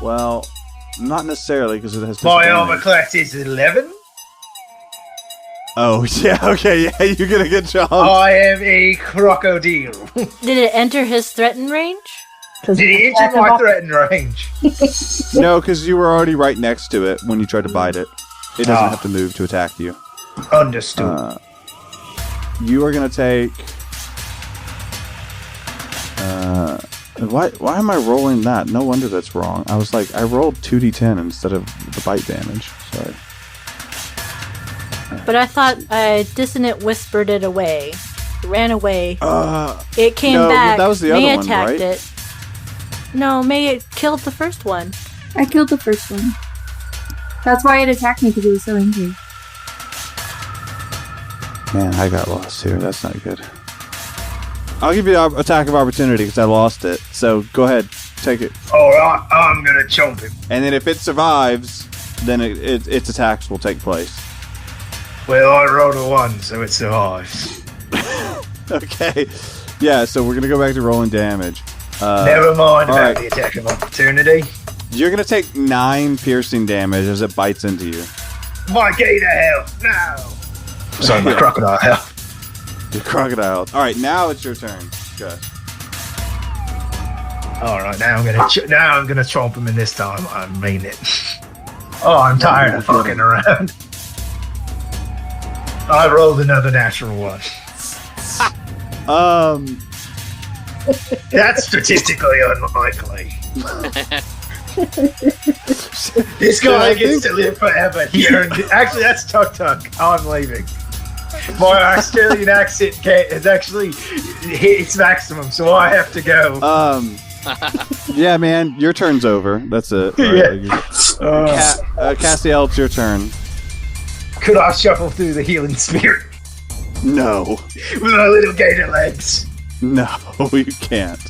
Well, not necessarily because it has. My disadvantage. armor class is 11. Oh yeah, okay, yeah, you're gonna get jumped. I am a crocodile. Did it enter his threatened range? Did he enter my threatened range? No, because you were already right next to it when you tried to bite it. It doesn't have to move to attack you. Understood. You are gonna take. Why am I rolling that? No wonder that's wrong. I was like, I rolled 2d10 instead of the bite damage. Sorry. But I thought I dissonant whispered it away. It ran away. It came no, back. that was the May other one, attacked right? it. No, May it killed the first one. I killed the first one. That's why it attacked me, because it was so angry. Man, I got lost here. That's not good. I'll give you the attack of opportunity because I lost it. So go ahead, take it. Alright, I'm gonna chomp him. And then if it survives, then its attacks will take place. Well, I rolled a 1, so it survives. Okay. Yeah, so we're going to go back to rolling damage. Never mind about right. the attack of opportunity. You're going to take 9 piercing damage as it bites into you. My gator health, no! Sorry, my crocodile health. Your crocodile. All right, now it's your turn, Gus. Alright, now I'm gonna chomp him, and this time I mean it. Oh, I'm tired of fucking around. I rolled another natural 1. That's statistically unlikely. This guy gets to live forever. Actually, that's Tuk Tuk. I'm leaving. My Australian accent has actually hit its maximum, so I have to go. Yeah, man, your turn's over. That's it. Right? Cassiel, it's your turn. Could I shuffle through the healing spirit No. with my little gator legs? No, you can't.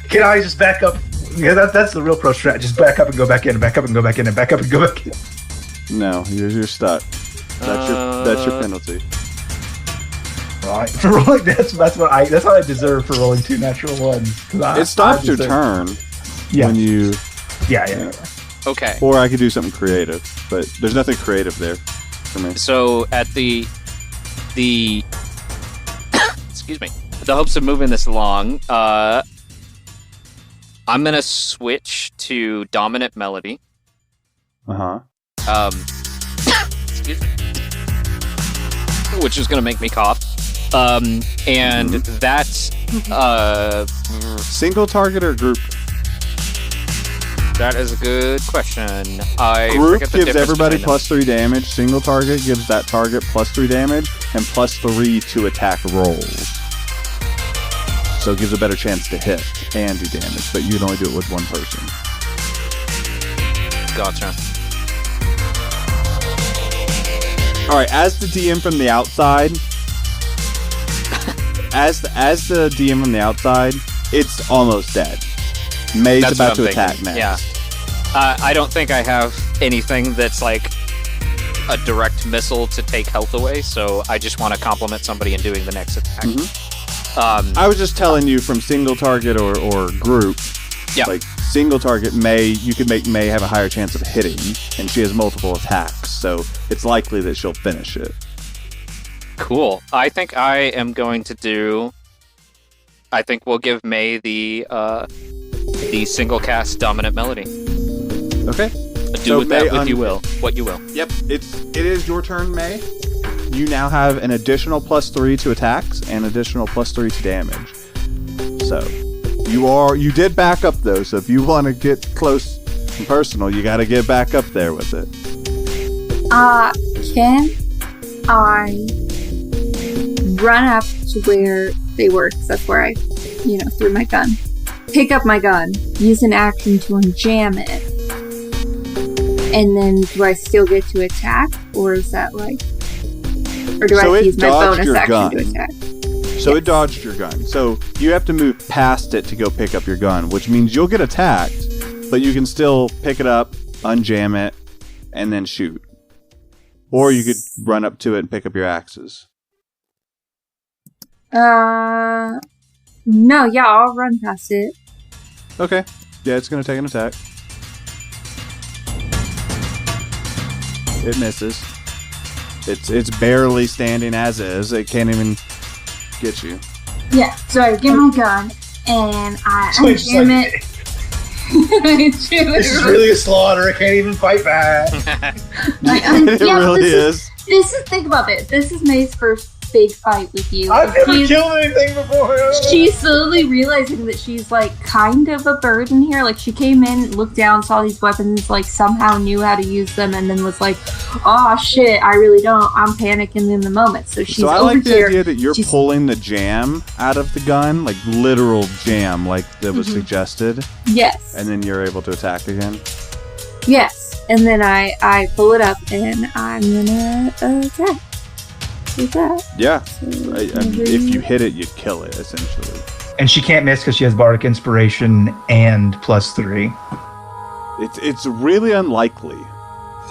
Can I just back up? Yeah, that's the real pro strat. Just back up and go back in, and back up and go back in, and back up and go back in. No, you're stuck. That's your penalty. Right. For rolling, that's what I deserve for rolling 2 natural ones. It stops your turn when you. Yeah. Okay. Or I could do something creative, but there's nothing creative there for me. So at the excuse me, the hopes of moving this along, I'm gonna switch to dominant melody. Excuse me. Which is gonna make me cough. And that's single target or group? That is a good question. Group gives everybody +3 damage. Single target gives that target +3 damage and +3 to attack rolls. So it gives a better chance to hit and do damage, but you can only do it with one person. Gotcha. Alright, as the DM from the outside, as the DM from the outside, it's almost dead. May's That's about to what I'm attack thinking. next. Yeah. I don't think I have anything that's like a direct missile to take health away, so I just want to compliment somebody in doing the next attack. I was just telling you from single target or group. Yeah. Like single target, you could make May have a higher chance of hitting, and she has multiple attacks, so it's likely that she'll finish it. Cool. I think I am going to do. I think we'll give May the single cast dominant melody. Okay. Do with that what you will. Yep. It is your turn, May. You now have an additional +3 to attacks and additional +3 to damage. So you did back up though. So if you want to get close and personal, you got to get back up there with it. Can I run up to where they were? Because that's where I, threw my gun. Pick up my gun, use an action to unjam it, and then do I still get to attack, or is that like, or do I have to use my bonus action to attack? So It dodged your gun. So you have to move past it to go pick up your gun, which means you'll get attacked, but you can still pick it up, unjam it, and then shoot. Or you could run up to it and pick up your axes. No, yeah, I'll run past it. Okay. Yeah, it's going to take an attack. It misses. It's barely standing as is. It can't even get you. Yeah, so I get my gun, and I unjam it. This is really a slaughter. I can't even fight back. It really is. Think about it. This is May's first big fight with you. I've never killed anything before. She's slowly realizing that she's like kind of a burden here. Like she came in, looked down, saw these weapons, like somehow knew how to use them, and then was like, "Oh shit, I really don't." I'm panicking in the moment. So she's I over like the here. idea that you're pulling the jam out of the gun, like literal jam, like that was suggested. Yes. And then you're able to attack again. Yes. And then I pull it up and I'm gonna attack. With that. Yeah. If you hit it, you kill it, essentially. And she can't miss because she has Bardic Inspiration and +3. It's really unlikely.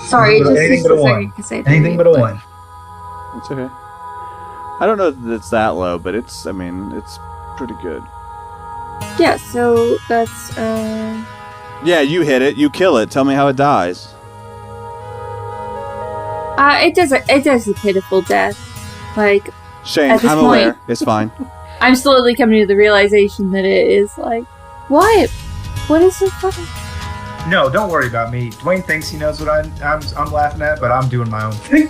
Sorry, anything but a 1. Anything but a 1. It's okay. I don't know that it's that low, but it's pretty good. Yeah, so that's Yeah, you hit it, you kill it. Tell me how it dies. It does a pitiful death. Like, Shane, at this I'm point, aware. It's fine. I'm slowly coming to the realization that it is like, what? What is so funny? No, don't worry about me. Dwayne thinks he knows what I'm laughing at, but I'm doing my own thing.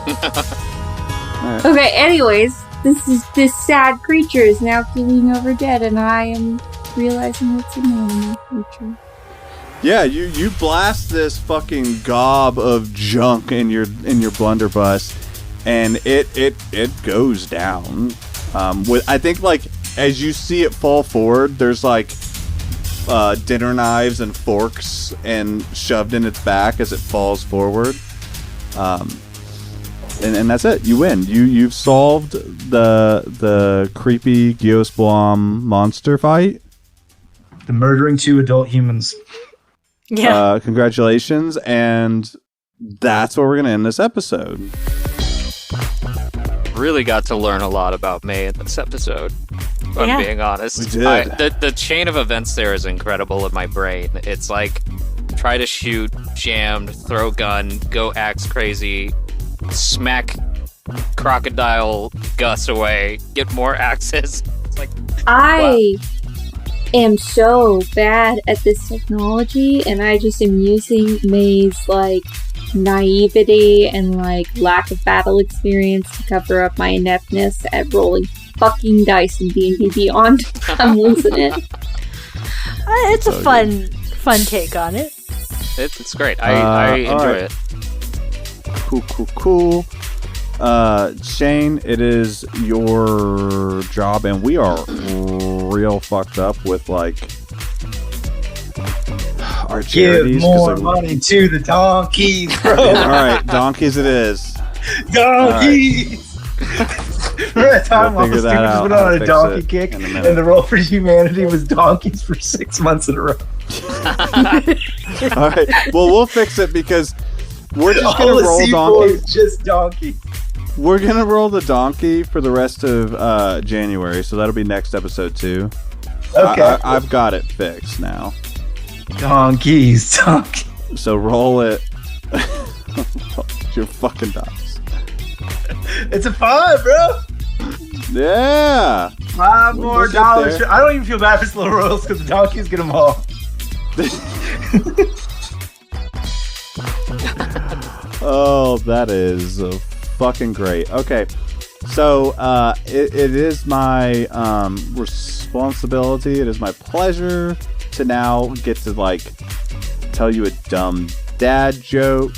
Right. Okay, anyways, this sad creature is now keeling over dead, and I am realizing it's an animal creature. Yeah, you blast this fucking gob of junk in your blunderbuss, and it goes down. I think like as you see it fall forward, there's like dinner knives and forks and shoved in its back as it falls forward. And that's it. You win. You've solved the creepy Geosplom monster fight. The murdering 2 adult humans. Yeah. Congratulations, and that's where we're gonna end this episode. Really got to learn a lot about May in this episode. If I'm being honest. We did. The chain of events there is incredible in my brain. It's like try to shoot, jammed, throw gun, go axe crazy, smack crocodile Gus away, get more axes. It's like I am so bad at this technology, and I just am using May's like naivety and like lack of battle experience to cover up my ineptness at rolling fucking dice in D&D Beyond. I'm losing it. It's a fun take on it. It's great. I enjoy it. Cool. Shane, it is your job, and we are real fucked up with like our charities. Give more money to the donkeys, bro. All right, donkeys it is. Donkeys. Remember that time We'll Mama figure that Stupid just out. went I'll on a fix donkey it kick, in a minute. and the roll for humanity was donkeys for 6 months in a row. All right, well, we'll fix it because we're just All gonna the roll C4 donkey. is just donkey. We're gonna roll the donkey for the rest of January, so that'll be next episode too. Okay. I've got it fixed now. Donkeys. So roll it. Your fucking dice. It's a 5, bro. Yeah. $5 more We'll get dollars. there. I don't even feel bad for this little royals because the donkeys get them all. Oh, that is fucking great. Okay, so it is my responsibility. It is my pleasure to now get to like tell you a dumb dad joke.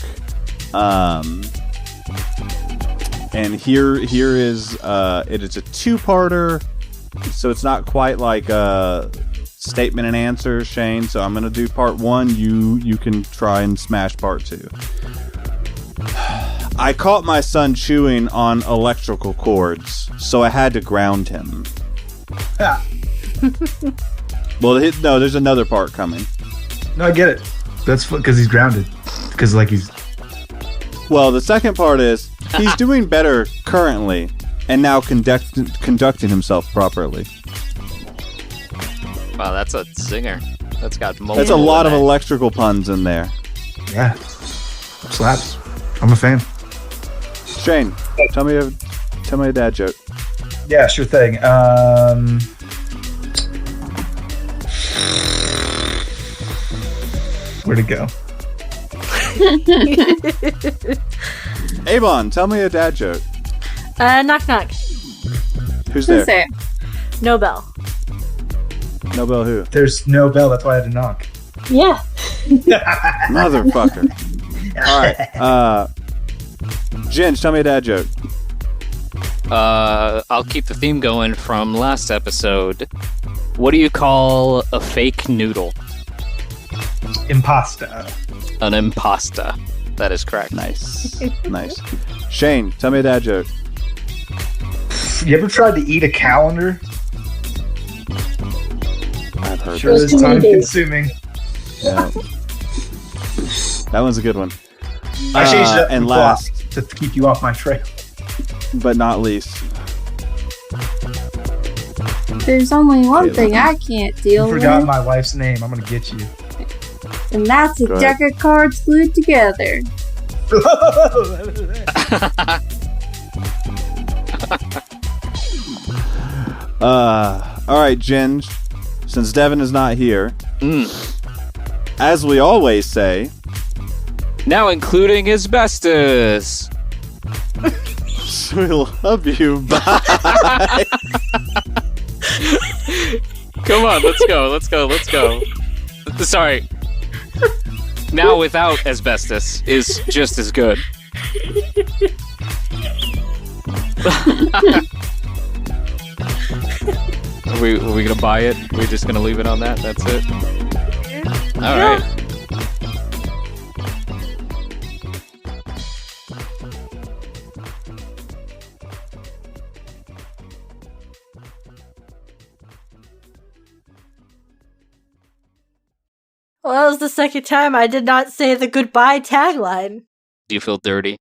And here is it is a two-parter, so it's not quite like a statement and answer, Shane. So I'm gonna do part 1. You can try and smash part 2. I caught my son chewing on electrical cords, so I had to ground him. Well, no, there's another part coming. No, I get it. That's because he's grounded. Because like he's. Well, the second part is he's doing better currently, and now conducting himself properly. Wow, that's a zinger. That's got multiple. That's a lot of in it. electrical puns in there. Yeah. Slaps. I'm a fan. Shane, tell me a dad joke. Yeah, sure thing. Where'd it go? Avon, tell me a dad joke. Knock knock. Who's there? Say it. No bell. Nobel who? There's no bell. That's why I had to knock. Yeah. Motherfucker. Alright. Ginge, tell me a dad joke. I'll keep the theme going from last episode. What do you call a fake noodle? Impasta. An impasta. That is correct. Nice. Nice. Shane, tell me a dad joke. You ever tried to eat a calendar? I've heard Sure this. is time consuming. Yeah. That one's a good one. I changed it up and from last, clock to keep you off my trail. but not least, There's only one Caitlin. thing I can't You deal forgot with, my wife's name. I'm gonna get you. and that's a Go deck of cards glued together. all right, Ginge, since Devin is not here, as we always say, Now including asbestos. we love you. Bye. Come on, let's go. Sorry. Now without asbestos is just as good. Are we gonna buy it? We're just gonna leave it on that? That's it? All right. Well, that was the second time I did not say the goodbye tagline. Do you feel dirty?